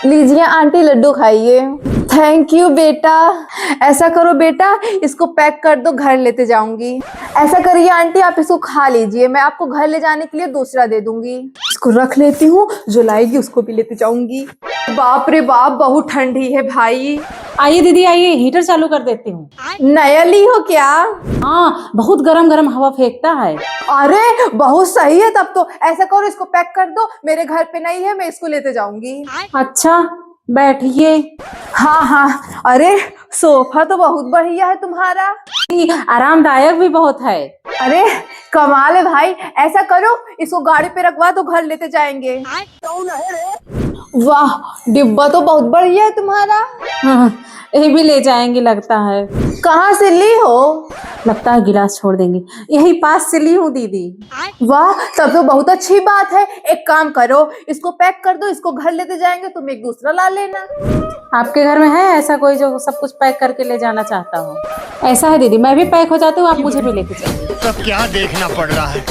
लीजिए आंटी, लड्डू खाइए। Thank you बेटा। ऐसा करो बेटा, इसको पैक कर दो, घर लेते जाऊंगी। ऐसा करिए आंटी, आप इसको खा लीजिए, मैं आपको घर ले जाने के लिए दूसरा दे दूंगी। इसको रख लेती हूँ, जो लाएगी उसको भी लेते जाऊंगी। बाप रे बाप, बहुत ठंडी है भाई। आइए दीदी आइए, हीटर चालू कर देती हूँ। नया ली हो क्या? हाँ, बहुत गरम गरम हवा फेंकता है। अरे बहुत सही है, तब तो ऐसा करो, इसको पैक कर दो, मेरे घर पे नहीं है, मैं इसको लेते जाऊंगी। अच्छा, बैठिए। हाँ हाँ, अरे सोफा तो बहुत बढ़िया है तुम्हारा। आरामदायक भी बहुत है। अरे कमाल है भाई। ऐसा करो, इसको गाड़ी पे रखवा दो, घर लेते जाएंगे। वाह, डिब्बा तो बहुत बढ़िया है तुम्हारा। हाँ, ये भी ले जाएंगे लगता है। कहाँ से ली हो? लगता है गिलास छोड़ देंगे, यही पास से ली हूँ दीदी। वाह, तब तो बहुत अच्छी बात है। एक काम करो, इसको पैक कर दो, इसको घर लेते जाएंगे, तुम एक दूसरा ला लेना। आपके घर में है ऐसा कोई जो सब कुछ पैक करके ले जाना चाहता हो? ऐसा है दीदी, मैं भी पैक हो जाती हूँ, आप मुझे भी लेके चलिए। सब क्या देखना पड़ रहा है।